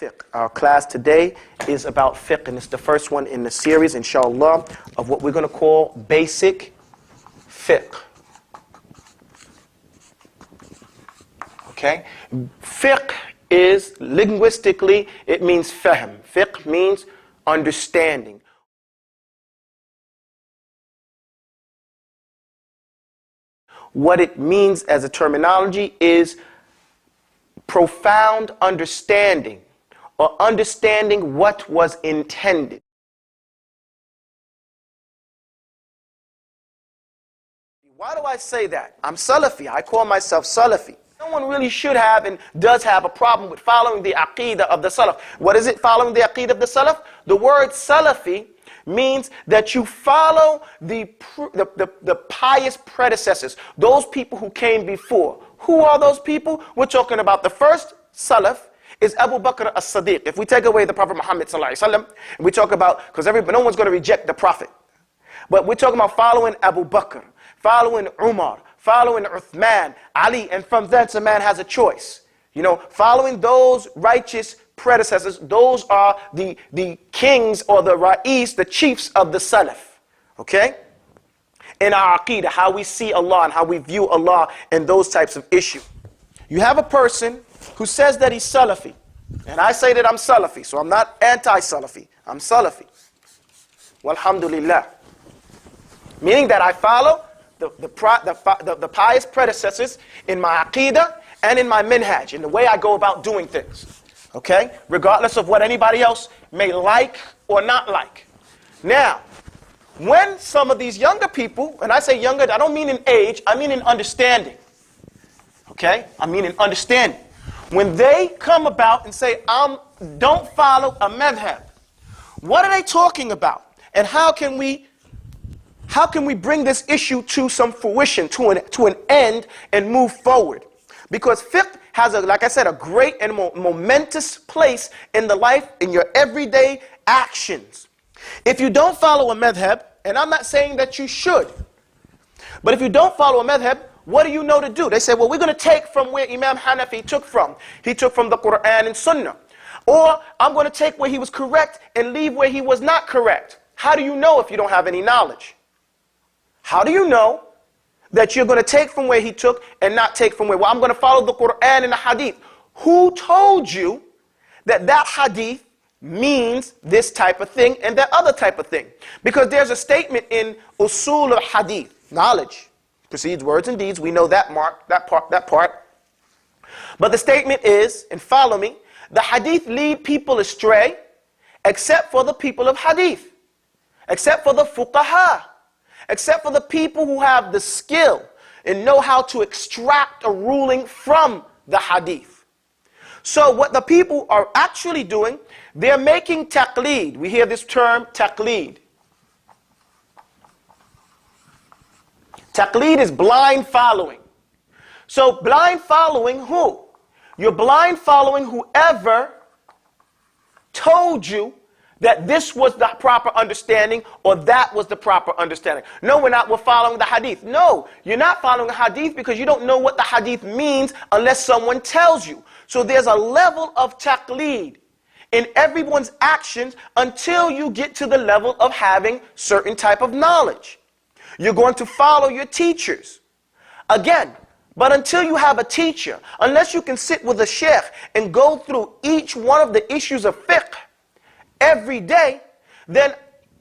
fiqh. Our class today is about fiqh, and it's the first one in the series, inshallah, of what we're going to call basic fiqh. Okay? Fiqh is, linguistically, it means fahm. Fiqh means understanding. What it means as a terminology is profound understanding, or understanding what was intended. Why do I say that? I'm Salafi. I call myself Salafi. No one really should have and does have a problem with following the aqeedah of the Salaf. What is it, following the aqeedah of the Salaf? The word Salafi means that you follow the pious predecessors, those people who came before. Who are those people? We're talking about the first Salaf is Abu Bakr as-Siddiq. If we take away the Prophet Muhammad sallallahu alaihi wasallam, and we talk about, because no one's going to reject the Prophet, but we're talking about following Abu Bakr, following Umar, following Uthman, Ali, and from thence a man has a choice. You know, following those righteous predecessors, those are the kings or the ra'is, the chiefs of the Salaf. Okay? In our aqeedah, how we see Allah and how we view Allah and those types of issues. You have a person who says that he's Salafi, and I say that I'm Salafi, so I'm not anti-Salafi, I'm Salafi. Walhamdulillah. Meaning that I follow the pious predecessors in my aqeedah and in my minhaj, in the way I go about doing things. Okay? Regardless of what anybody else may like or not like. Now, when some of these younger people, and I say younger, I don't mean in age, I mean in understanding. Okay? I mean in understanding. When they come about and say, don't follow a madhab, what are they talking about? And how can we bring this issue to some fruition, to an end, and move forward? Because fiqh has, like I said, a great and momentous place in the life, in your everyday actions. If you don't follow a madhab, and I'm not saying that you should, but if you don't follow a madhab, what do you know to do? They say, well, we're going to take from where Imam Hanafi took from. He took from the Quran and Sunnah. Or I'm going to take where he was correct and leave where he was not correct. How do you know if you don't have any knowledge? How do you know that you're going to take from where he took and not take from where? Well, I'm going to follow the Quran and the Hadith. Who told you that that Hadith means this type of thing and that other type of thing? Because there's a statement in Usul al-Hadith, knowledge precedes words and deeds. We know that part. But the statement is, and follow me, the Hadith lead people astray except for the people of Hadith, except for the fuqaha, except for the people who have the skill and know how to extract a ruling from the hadith. So what the people are actually doing, they're making taqleed. We hear this term, taqleed. Taqleed is blind following. So blind following who? You're blind following whoever told you that this was the proper understanding or that was the proper understanding. No, we're following the hadith. No, you're not following the hadith because you don't know what the hadith means unless someone tells you. So there's a level of taqleed in everyone's actions until you get to the level of having certain type of knowledge. You're going to follow your teachers. Again, but until you have a teacher, unless you can sit with a sheikh and go through each one of the issues of fiqh every day, then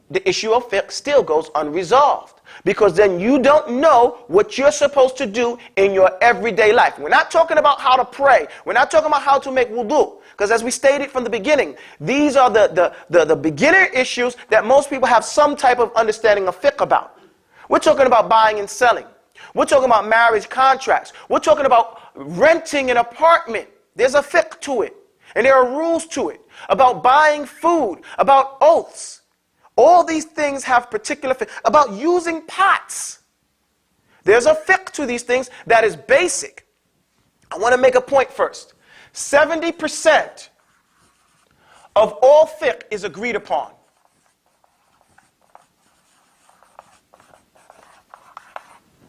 the issue of fiqh still goes unresolved. Because then you don't know what you're supposed to do in your everyday life. We're not talking about how to pray. We're not talking about how to make wudu. Because as we stated from the beginning, these are the beginner issues that most people have some type of understanding of fiqh about. We're talking about buying and selling. We're talking about marriage contracts. We're talking about renting an apartment. There's a fiqh to it. And there are rules to it. About buying food, about oaths. All these things have particular fiqh. About using pots. There's a fiqh to these things that is basic. I want to make a point first. 70% of all fiqh is agreed upon.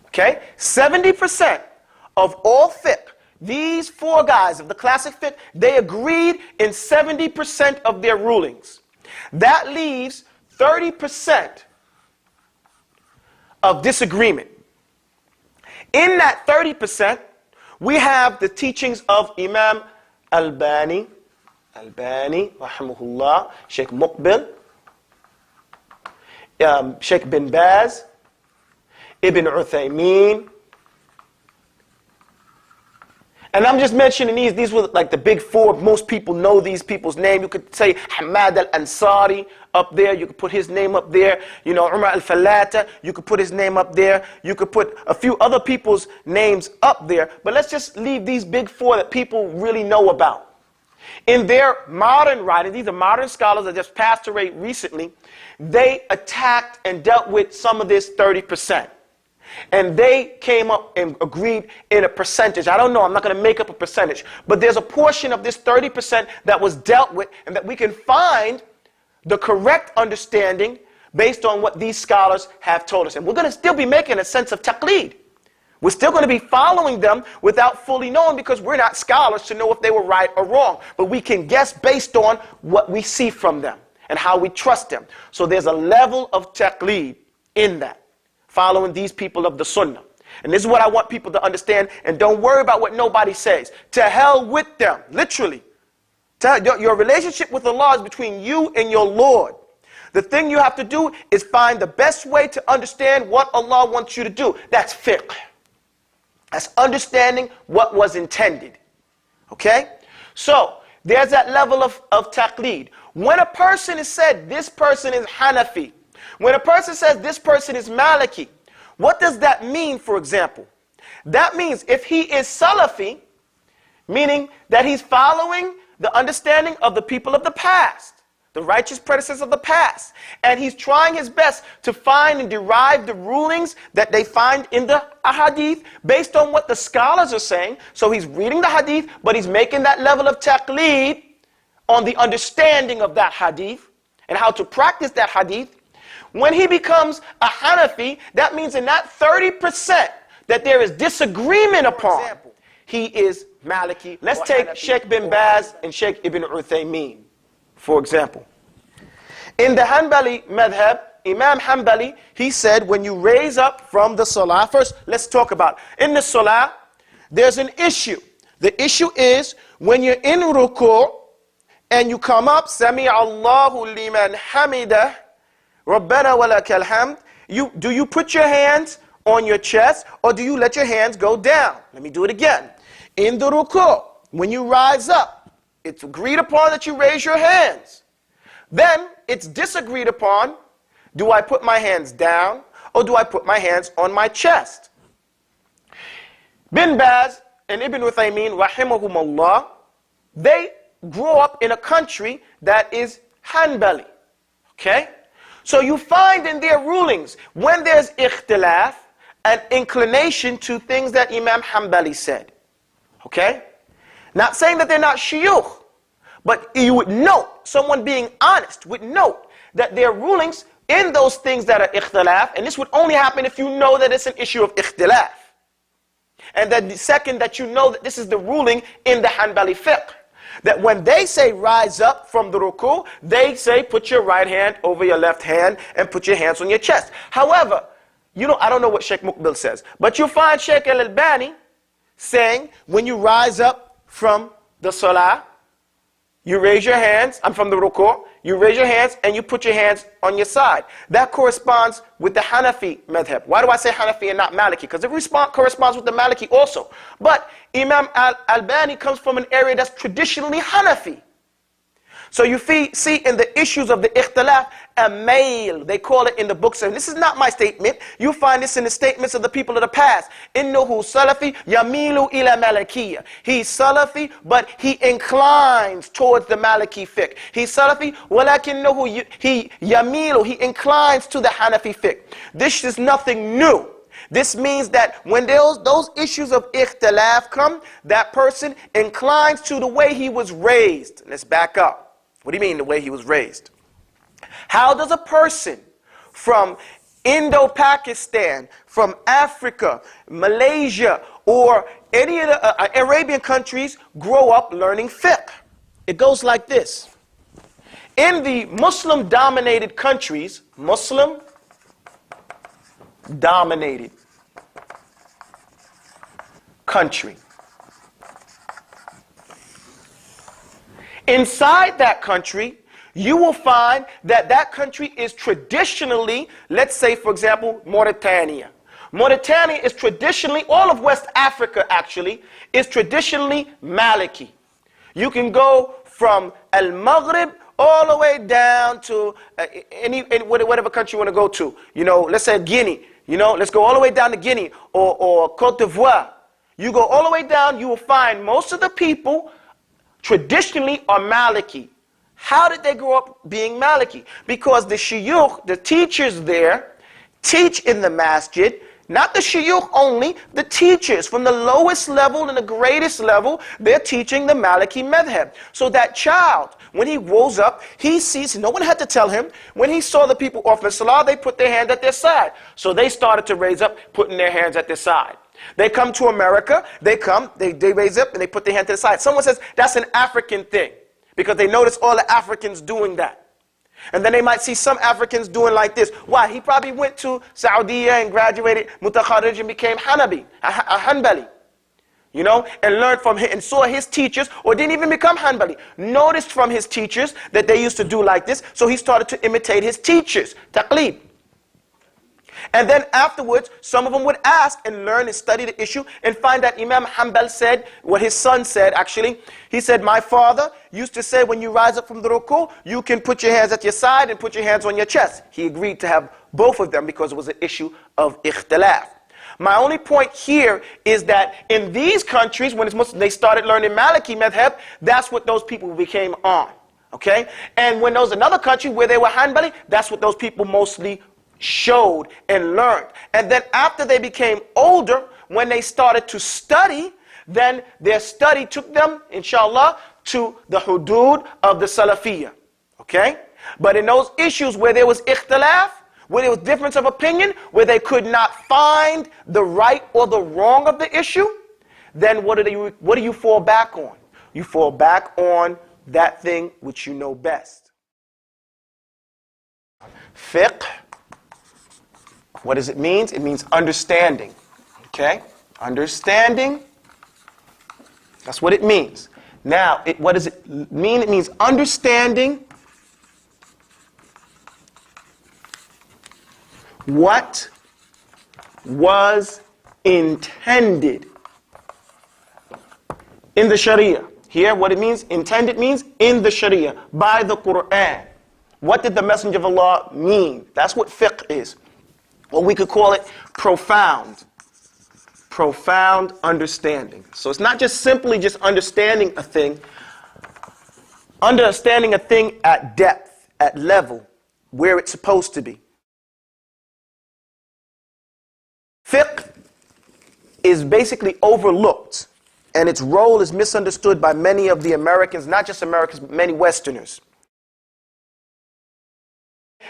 Okay? 70% of all fiqh these four guys of the classic fiqh, they agreed in 70% of their rulings. That leaves 30% of disagreement. In that 30%, we have the teachings of Imam Albani, rahimahullah, Sheikh Muqbil, Sheikh bin Baz, Ibn Uthaymeen. And I'm just mentioning these were like the big four. Most people know these people's name. You could say Hamad al-Ansari up there. You could put his name up there. You know, Umar al-Falata, you could put his name up there. You could put a few other people's names up there. But let's just leave these big four that people really know about. In their modern writing, these are modern scholars that just passed away recently, they attacked and dealt with some of this 30%. And they came up and agreed in a percentage. I don't know, I'm not going to make up a percentage. But there's a portion of this 30% that was dealt with and that we can find the correct understanding based on what these scholars have told us. And we're going to still be making a sense of taqleed. We're still going to be following them without fully knowing because we're not scholars to know if they were right or wrong. But we can guess based on what we see from them and how we trust them. So there's a level of taqleed in that, following these people of the Sunnah. And this is what I want people to understand, and don't worry about what nobody says. To hell with them, literally. Your relationship with Allah is between you and your Lord. The thing you have to do is find the best way to understand what Allah wants you to do. That's fiqh. That's understanding what was intended. Okay? So, there's that level of taqleed. When a person is said, this person is Hanafi, when a person says this person is Maliki, what does that mean, for example? That means if he is Salafi, meaning that he's following the understanding of the people of the past, the righteous predecessors of the past, and he's trying his best to find and derive the rulings that they find in the hadith based on what the scholars are saying. So he's reading the hadith, but he's making that level of taqleed on the understanding of that hadith and how to practice that hadith. When he becomes a Hanafi, that means in that 30% that there is disagreement upon, he is Maliki. Let's take Hanafi. Sheikh bin Baz and Sheikh Ibn Uthaymeen, for example. In the Hanbali madhab, Imam Hanbali, he said when you raise up from the salah, first let's talk about, in the salah, there's an issue. The issue is when you're in ruku' and you come up, Sami Allahu liman hamidah, Rabbana wa lakal hamd. Do you put your hands on your chest or do you let your hands go down? Let me do it again. In the ruku', when you rise up, it's agreed upon that you raise your hands. Then it's disagreed upon, do I put my hands down or do I put my hands on my chest? Bin Baz and Ibn Uthaymeen, rahimahumullah, they grew up in a country that is Hanbali. Okay? So you find in their rulings, when there's ikhtilaf, an inclination to things that Imam Hanbali said. Okay? Not saying that they're not shuyukh, but you would note, someone being honest would note that their rulings in those things that are ikhtilaf, and this would only happen if you know that it's an issue of ikhtilaf. And then the second, that you know that this is the ruling in the Hanbali fiqh. That when they say rise up from the ruku', they say put your right hand over your left hand and put your hands on your chest. However, I don't know what Sheikh Muqbil says, but you find Sheikh al-Albani saying when you rise up from the salah, you raise your hands, from the ruku', you raise your hands and you put your hands on your side. That corresponds with the Hanafi madhab. Why do I say Hanafi and not Maliki? Because it corresponds with the Maliki also. But Imam al-Albani comes from an area that's traditionally Hanafi. So you see in the issues of the ikhtilaf, a mail, they call it in the books, and this is not my statement, you find this in the statements of the people of the past. Innahu Salafi yamilu ila Malikiyya. He's Salafi, but he inclines towards the Maliki fiqh. He's Salafi, walakinnahu he yamilu, he inclines to the Hanafi fiqh. This is nothing new. This means that when those issues of ikhtilaf come, that person inclines to the way he was raised. Let's back up. What do you mean the way he was raised? How does a person from Indo-Pakistan from Africa, Malaysia, or any of the Arabian countries grow up learning fiqh. It goes like this. In the Muslim-dominated countries, Muslim-dominated country, inside that country, you will find that that country is traditionally, let's say, for example, Mauritania. Mauritania is traditionally, all of West Africa actually, is traditionally Maliki. You can go from Al-Maghrib all the way down to whatever country you want to go to. You know, let's say Guinea. You know, let's go all the way down to Guinea or Côte d'Ivoire. You go all the way down, you will find most of the people traditionally are Maliki. How did they grow up being Maliki? Because the shuyukh, the teachers there, teach in the masjid. Not the shuyukh only, the teachers from the lowest level and the greatest level, they're teaching the Maliki madhab. So that child, when he grows up, he sees, no one had to tell him, when he saw the people offering salah, they put their hand at their side. So they started to raise up, putting their hands at their side. They come to America, they raise up and they put their hand to the side. Someone says, that's an African thing, because they notice all the Africans doing that. And then they might see some Africans doing like this. Why? He probably went to Saudi and graduated Mutakharij and became Hanbali. You know, and learned from him and saw his teachers, or didn't even become Hanbali. Noticed from his teachers that they used to do like this, so he started to imitate his teachers. Taqlid. And then afterwards, some of them would ask and learn and study the issue and find that Imam Hanbal said, what his son said actually, he said, my father used to say when you rise up from the ruku, you can put your hands at your side and put your hands on your chest. He agreed to have both of them because it was an issue of ikhtilaf. My only point here is that in these countries, when it's Muslim, they started learning Maliki madhab, that's what those people became on. Okay? And when there was another country where they were Hanbali, that's what those people mostly showed and learned. And then after they became older, when they started to study, then their study took them, inshallah, to the hudud of the Salafiyah. Okay? But in those issues where there was ikhtilaf, where there was difference of opinion, where they could not find the right or the wrong of the issue, then what do you fall back on? You fall back on that thing which you know best. Fiqh. What does it mean? It means understanding. Okay? Understanding. That's what it means. Now, what does it mean? It means understanding what was intended in the Sharia. Here, what it means, intended means in the Sharia, by the Quran. What did the Messenger of Allah mean? That's what fiqh is. Or we could call it profound understanding. So it's not just simply just understanding a thing at depth, at level, where it's supposed to be. Fiqh is basically overlooked, and its role is misunderstood by many of the Americans, not just Americans, but many Westerners.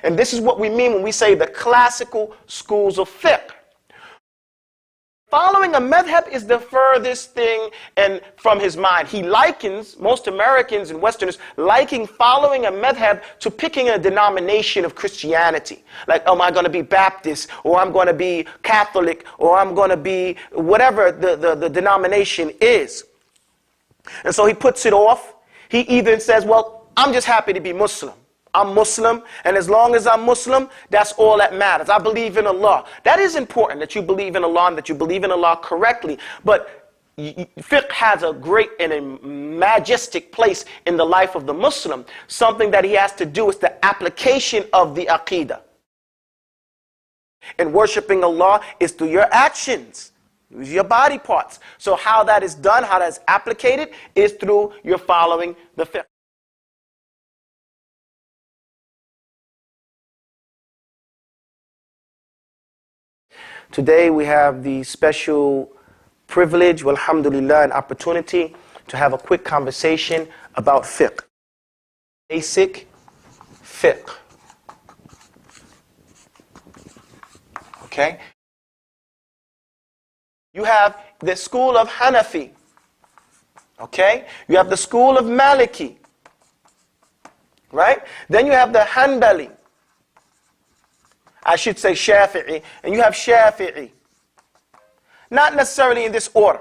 And this is what we mean when we say the classical schools of fiqh. Following a madhab is the furthest thing and from his mind. He likens, most Americans and Westerners, liking following a madhab to picking a denomination of Christianity. Like, oh, am I going to be Baptist, or I'm going to be Catholic, or I'm going to be whatever the denomination is. And so he puts it off. He either says, well, I'm just happy to be Muslim. I'm Muslim, and as long as I'm Muslim, that's all that matters. I believe in Allah. That is important, that you believe in Allah and that you believe in Allah correctly. But fiqh has a great and a majestic place in the life of the Muslim. Something that he has to do is the application of the aqidah. And worshiping Allah is through your actions, your body parts. So how that is done, how that is applicated, is through your following the fiqh. Today we have the special privilege, walhamdulillah, and opportunity to have a quick conversation about fiqh. Basic fiqh. Okay? You have the school of Hanafi. Okay? You have the school of Maliki. Right? Then you have the Hanbali. I should say Shafi'i. And you have Shafi'i. Not necessarily in this order.